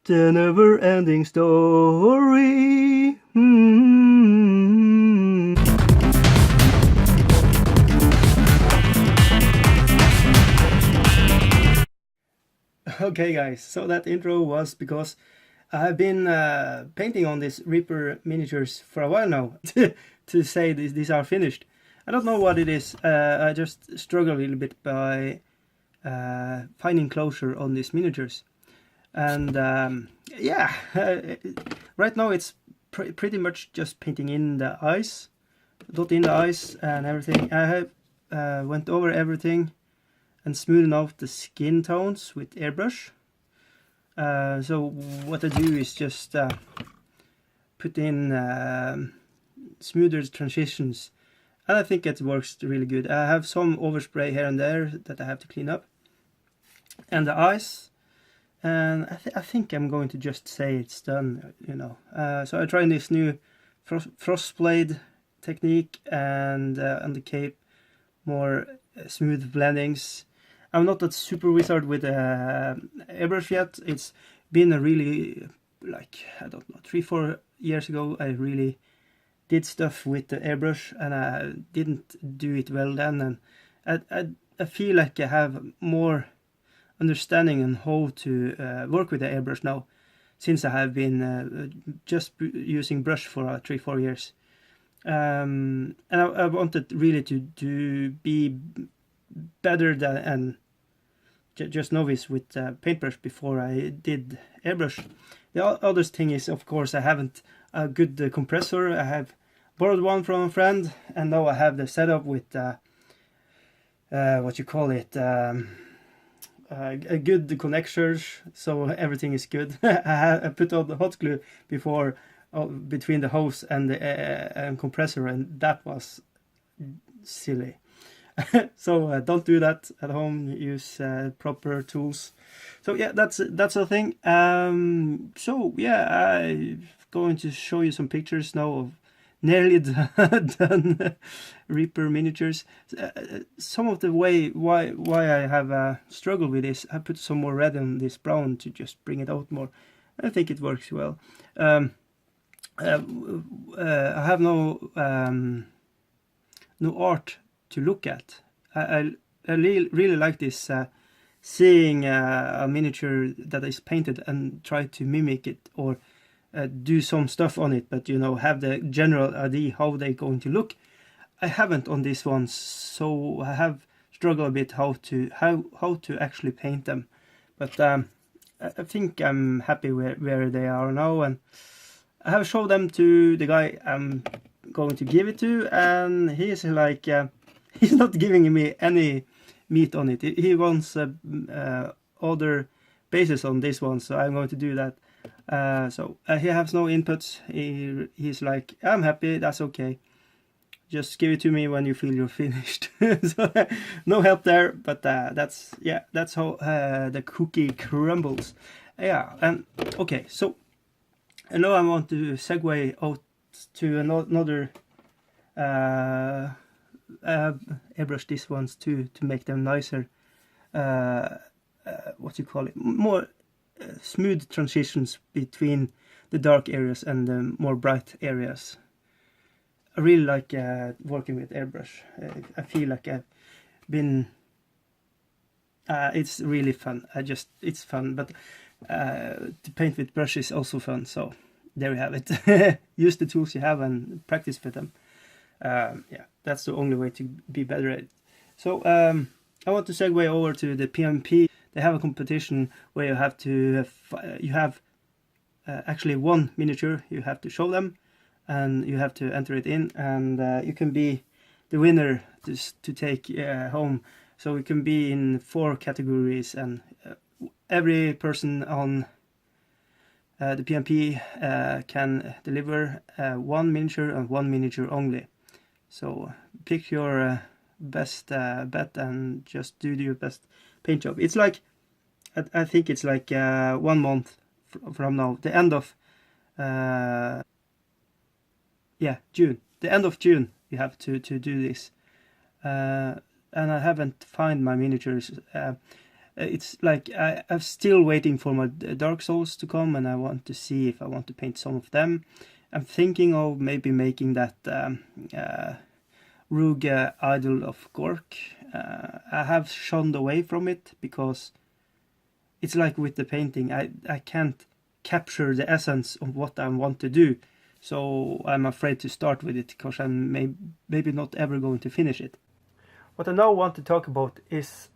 The never-ending story. Okay guys, so that intro was because I've been painting on these Reaper miniatures for a while now to say these are finished. I don't know what it is. I just struggle a little bit by finding closure on these miniatures. And yeah, right now it's pretty much just painting in the eyes, dotting the eyes and everything. I have went over everything and smoothen out the skin tones with airbrush. So what I do is just put in smoother transitions, and I think it works really good. I have some overspray here and there that I have to clean up, and the eyes, and I think I'm going to just say it's done, you know. So I tried this new frost blade technique, and on the cape more smooth blendings. I'm not that super wizard with airbrush yet. It's been a really, like, I don't know, 3-4 years ago I really did stuff with the airbrush, and I didn't do it well then, and I feel like I have more understanding on how to work with the airbrush now, since I have been just using brush for 3-4 years. And I wanted really to be better than just novice with paintbrush before I did airbrush. The other thing is, of course, I haven't a good compressor. I have borrowed one from a friend, and now I have the setup with what you call it, a good connectors, so everything is good. I put on the hot glue before between the hose and the compressor, and that was silly. So don't do that at home. Use proper tools. So yeah, that's the thing. So yeah, I'm going to show you some pictures now of nearly done Reaper miniatures. Some of the why I have struggled with this, I put some more red on this brown to just bring it out more. I think it works well. I have no art to look at. I really like this, seeing a miniature that is painted and try to mimic it, or do some stuff on it, but you know, have the general idea how they're going to look. I haven't on this one, so I have struggled a bit how to actually paint them. But I think I'm happy where they are now, and I have showed them to the guy I'm going to give it to, and he's like, he's not giving me any meat on it. He wants other bases on this one, so I'm going to do that. So he has no inputs. He's like, I'm happy, that's okay. Just give it to me when you feel you're finished. So no help there, but that's how the cookie crumbles. Yeah, and okay, so and now I want to segue out to another airbrush these ones to make them nicer. What you call it? More smooth transitions between the dark areas and the more bright areas. I really like working with airbrush. I feel like I've been. It's really fun. It's fun, but to paint with brush is also fun. So there you have it. Use the tools you have and practice with them. Yeah, that's the only way to be better at it. So I want to segue over to the PMP. They have a competition where you have to actually one miniature you have to show them, and you have to enter it in, and you can be the winner to take home. So it can be in 4 categories, and every person on the PMP can deliver 1 miniature and 1 miniature only. So pick your best bet and just do your best paint job. It's like, I think it's like 1 month from now, the end of June. The end of June you have to do this. And I haven't found my miniatures. It's like I'm still waiting for my Dark Souls to come, and I want to see if I want to paint some of them. I'm thinking of maybe making that Rogue Idol of Gork. I have shunned away from it because it's like with the painting, I can't capture the essence of what I want to do. So I'm afraid to start with it because I'm maybe not ever going to finish it. What I now want to talk about is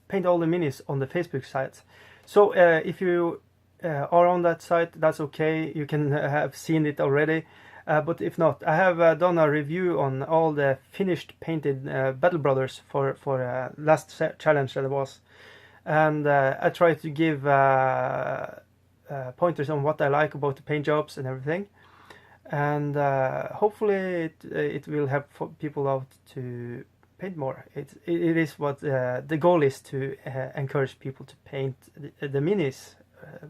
paint all the minis on the Facebook site. So if you are on that site, that's okay. You can have seen it already. But if not, I have done a review on all the finished painted Battle Brothers for last challenge that was. And I try to give pointers on what I like about the paint jobs and everything. And hopefully it will help people out to paint more. It is what the goal is, to encourage people to paint the minis.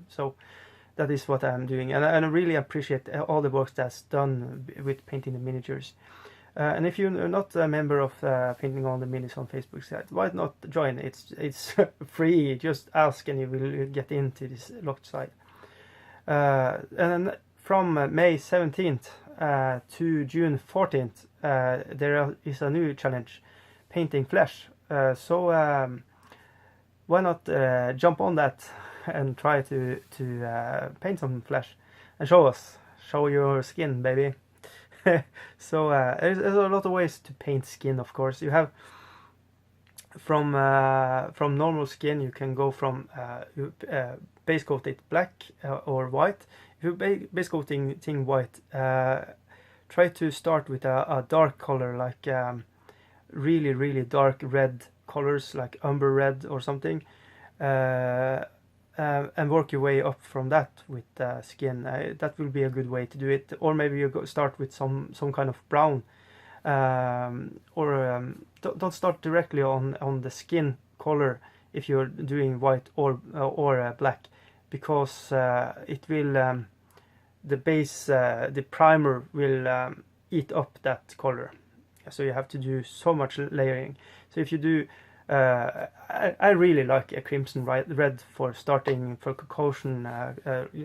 So that is what I'm doing, and I really appreciate all the work that's done with painting the miniatures. And if you're not a member of Painting All the Minis on Facebook site, why not join? It's free. Just ask and you will get into this locked site. And from May 17th to June 14th, there is a new challenge, painting flesh. So why not jump on that and try to paint some flesh and show your skin, baby. So there's a lot of ways to paint skin. Of course, you have from normal skin. You can go from base coat it black or white. If you base coating thing white, try to start with a dark color, like really dark red colors, like umber red or something, and work your way up from that with skin. That will be a good way to do it. Or maybe you start with some kind of brown, or don't start directly on the skin color if you're doing white or black, because it will the base, the primer will eat up that color. So you have to do so much layering. So if you do, I really like a crimson red for starting, for Caucasian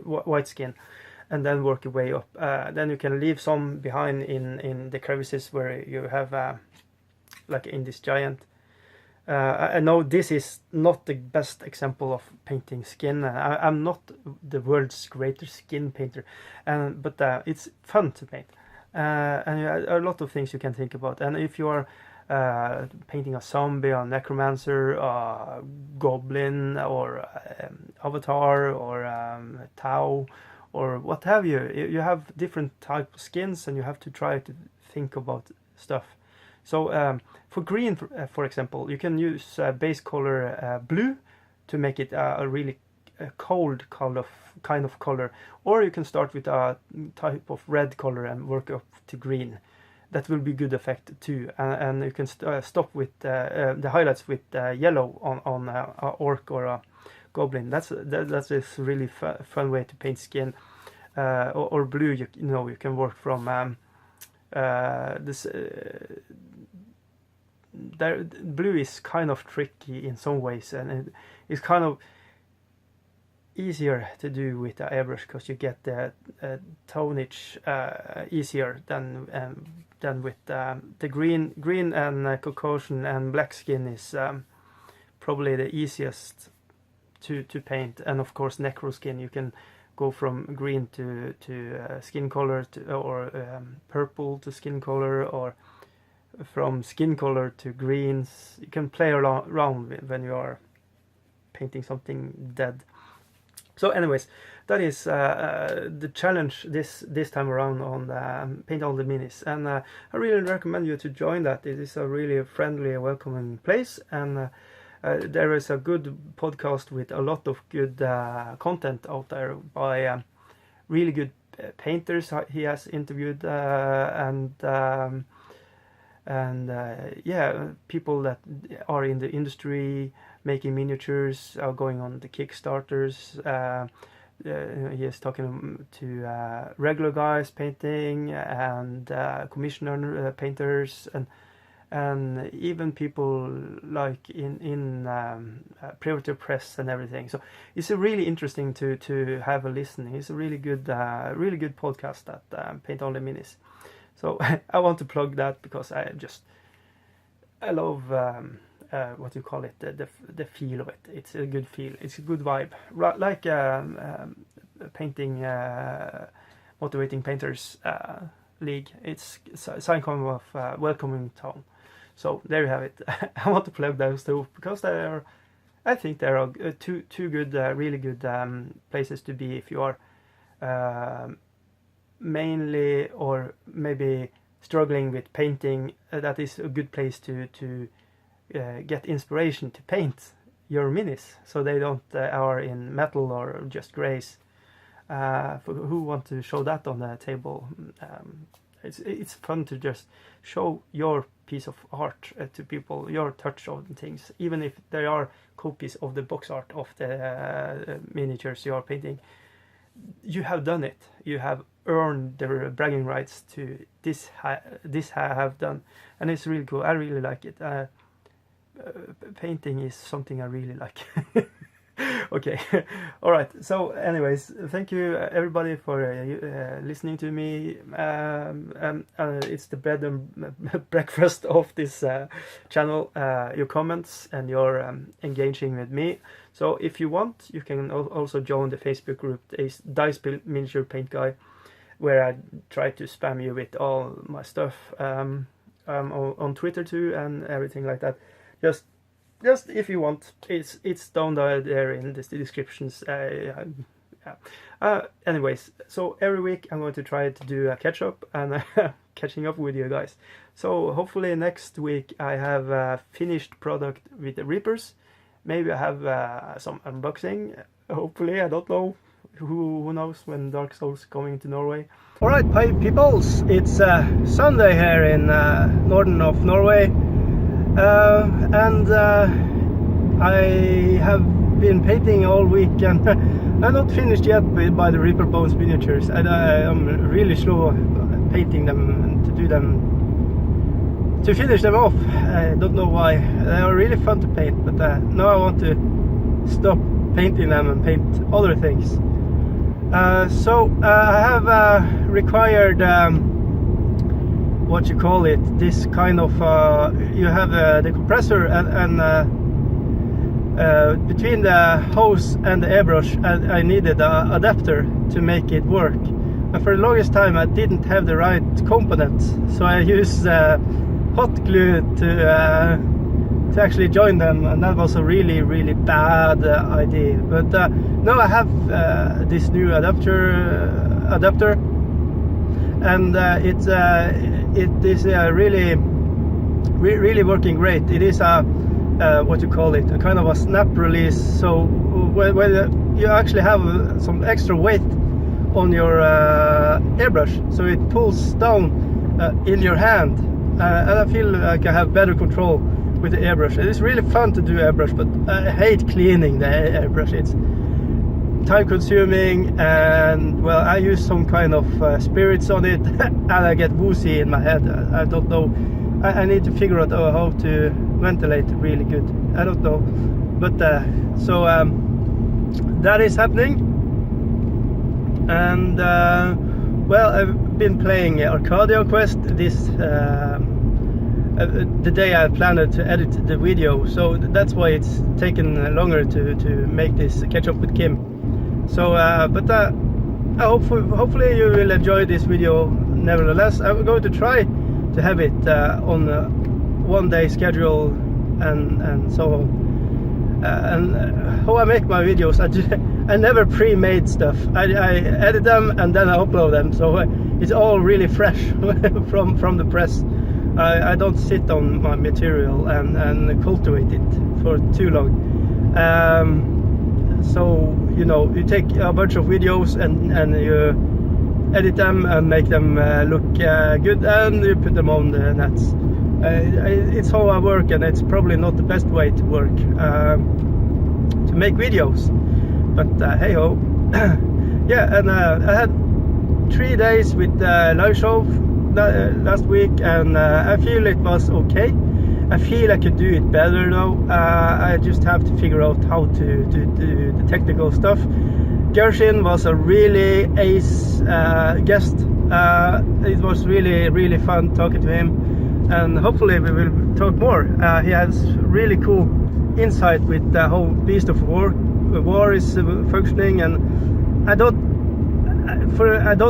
white skin, and then work your way up. Then you can leave some behind in the crevices where you have, like in this giant. I know this is not the best example of painting skin. I'm not the world's greatest skin painter, but it's fun to paint. And a lot of things you can think about. And if you are painting a zombie, a necromancer, a goblin, or avatar, or Tau, or what have you, you have different type of skins, and you have to try to think about stuff. So for green, for example, you can use base color blue to make it a really cold kind of color, or you can start with a type of red color and work up to green. That will be good effect too, and you can stop with the highlights with yellow on a orc or a goblin. That's a really fun way to paint skin. Or blue, you know, you can work from this. Blue is kind of tricky in some ways, and it's kind of easier to do with a airbrush because you get the tonnage easier than with the green and Caucasian and black skin is probably the easiest to paint. And of course necro skin, you can go from green to skin color or purple to skin color, or from skin color to greens. You can play around when you are painting something dead. So anyways, that is the challenge this time around on Paint All the Minis, and I really recommend you to join that. It is a really friendly, welcoming place, and there is a good podcast with a lot of good content out there by really good painters he has interviewed, and yeah, people that are in the industry making miniatures, are going on the Kickstarters. He is talking to regular guys painting and commissioner painters, and even people like in private press and everything. So it's a really interesting to have a listen. It's a really good podcast, that Paint Only Minis. So I want to plug that because I love what you call it, the feel of it. It's a good feel. It's a good vibe, like painting, motivating painters league. It's some kind of welcoming tone. So there you have it. I want to plug those two because I think they are two good, really good places to be if you are mainly or maybe struggling with painting. That is a good place to get inspiration to paint your minis, so they don't are in metal or just grays. For who want to show that on the table, it's fun to just show your piece of art to people, your touch of things, even if there are copies of the box art of the miniatures you are painting. You have done it. You have earned the bragging rights to this I have done, and it's really cool. I really like it. Painting is something I really like. Okay. All right. So anyways, thank you everybody for listening to me. It's the bread and breakfast of this channel, your comments and your engaging with me. So if you want, you can also join the Facebook group, Dice Miniature Paint Guy, where I try to spam you with all my stuff, on Twitter too and everything like that. Just if you want, it's down there in the descriptions. Anyways, so every week I'm going to try to do a catch up and catching up with you guys. So hopefully next week I have a finished product with the Reapers. Maybe I have some unboxing. Hopefully, I don't know. Who knows when Dark Souls coming to Norway. Alright, peoples, it's Sunday here in northern of Norway. And I have been painting all week, and I'm not finished yet by the Reaper Bones miniatures, and I'm really slow painting them and to finish them off. I don't know why. They are really fun to paint, but now I want to stop painting them and paint other things. So I have required what you call it, this kind of you have the compressor and between the hose and the airbrush, I needed an adapter to make it work, and for the longest time I didn't have the right components, so I used hot glue to actually join them, and that was a really bad idea. But now I have this new adapter, and it is really working great. It is a what you call it, a kind of a snap release, so when you actually have some extra weight on your airbrush, so it pulls down in your hand, and I feel like I have better control with the airbrush. It is really fun to do airbrush, but I hate cleaning the airbrush. It's time consuming, and well, I use some kind of spirits on it and I get woozy in my head. I don't know. I need to figure out how to ventilate really good. I don't know, but so that is happening. And well, I've been playing Arcadia Quest this the day I planned to edit the video, so that's why it's taken longer to make this catch up with Kim. So but hopefully you will enjoy this video nevertheless. I'm going to try to have it on a one-day schedule and so on. And how I make my videos, I never pre-made stuff. I edit them and then I upload them, so it's all really fresh from the press. I don't sit on my material and cultivate it for too long. So you know, you take a bunch of videos and you edit them and make them look good, and you put them on the nets. It's how I work, and it's probably not the best way to work to make videos, but hey ho. Yeah, and I had 3 days with live show last week, and I feel it was okay. I feel I could do it better though. I just have to figure out how to do the technical stuff. Gershin was a really ace guest. It was really fun talking to him, and hopefully we will talk more. He has really cool insight with how Beast of War is functioning, and I don't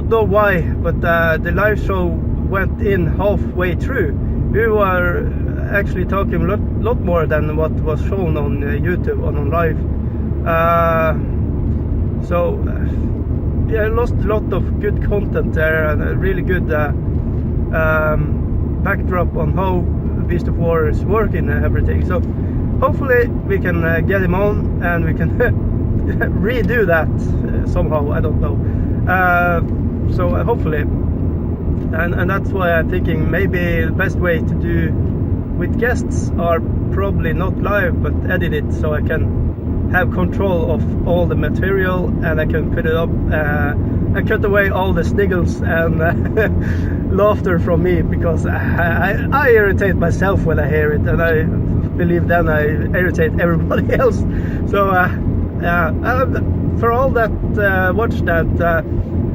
know why, but the live show went in halfway through. We were actually talking a lot more than what was shown on YouTube on live. Yeah, I lost a lot of good content there, and a really good backdrop on how Beast of War is working and everything. So hopefully we can get him on, and we can redo that somehow. I don't know. So hopefully, and that's why I'm thinking maybe the best way to do with guests are probably not live but edit it, so I can have control of all the material, and I can put it up and cut away all the sniggles and laughter from me, because I irritate myself when I hear it, and I believe then I irritate everybody else. So for all that watch that,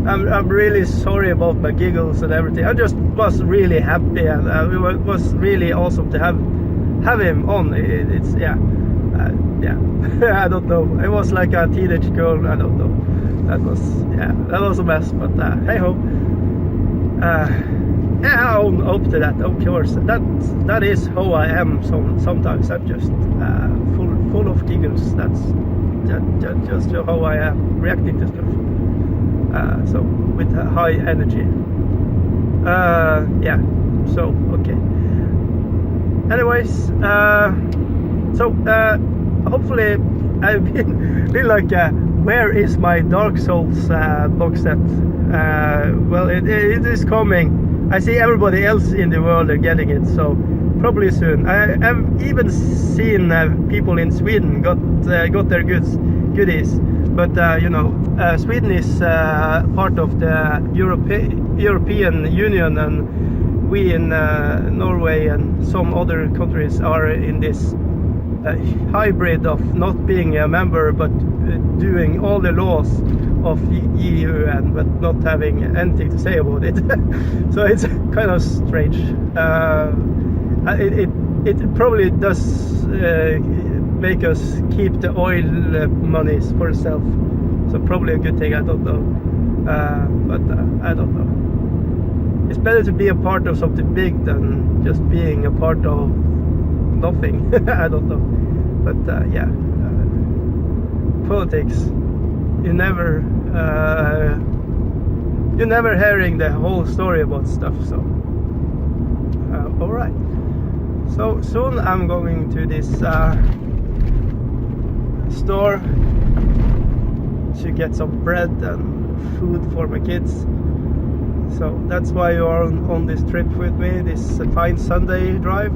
I'm really sorry about my giggles and everything. I just was really happy, and it was really awesome to have him on. It's yeah. I don't know. It was like a teenage girl. I don't know. That was a mess. But hey ho. I own up to that. Of course, that is how I am. Sometimes I'm just full of giggles. That's just how I am reacting to stuff. So with high energy. Yeah. So okay. Anyways, hopefully I've been like, where is my Dark Souls box set? Well, it is coming. I see everybody else in the world are getting it, so probably soon. I've even seen people in Sweden got their goodies, but you know, Sweden is part of the European Union, and we in Norway and some other countries are in this hybrid of not being a member but doing all the laws of the EU, and but not having anything to say about it. So it's kind of strange. It probably does make us keep the oil monies for ourselves, so probably a good thing. I don't know, but I don't know. It's better to be a part of something big than just being a part of nothing. I don't know, but yeah, politics. You're never hearing the whole story about stuff. So, all right. So soon I'm going to this store to get some bread and food for my kids. So that's why you are on this trip with me, this fine Sunday drive.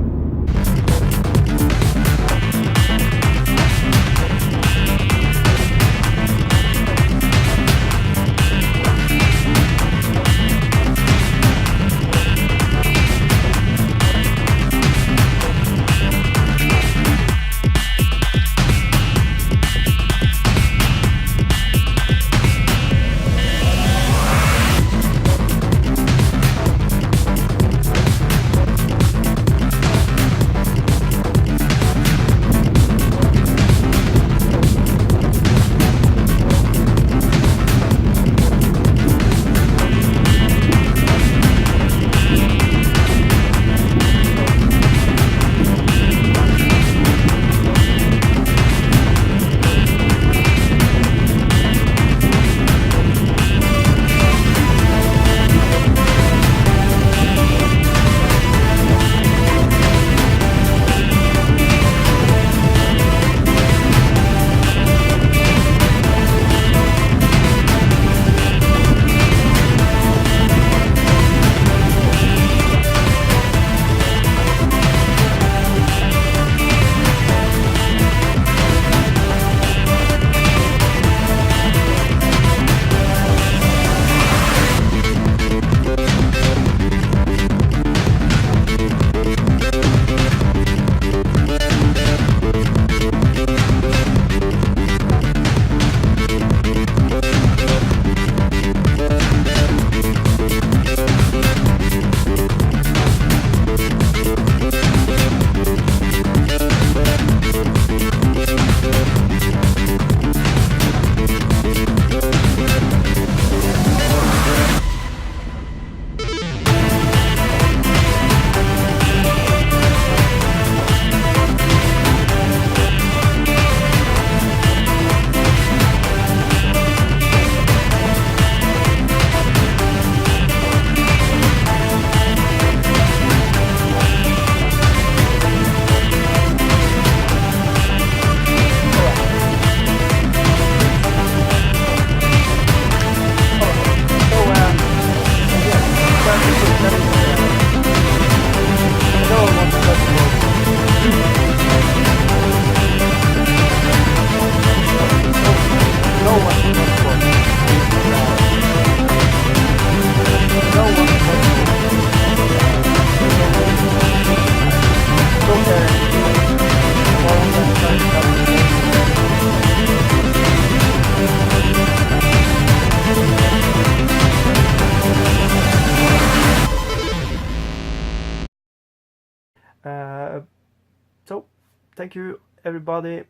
thank you everybody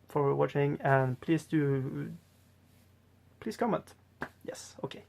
for watching, and please comment. Yes, okay.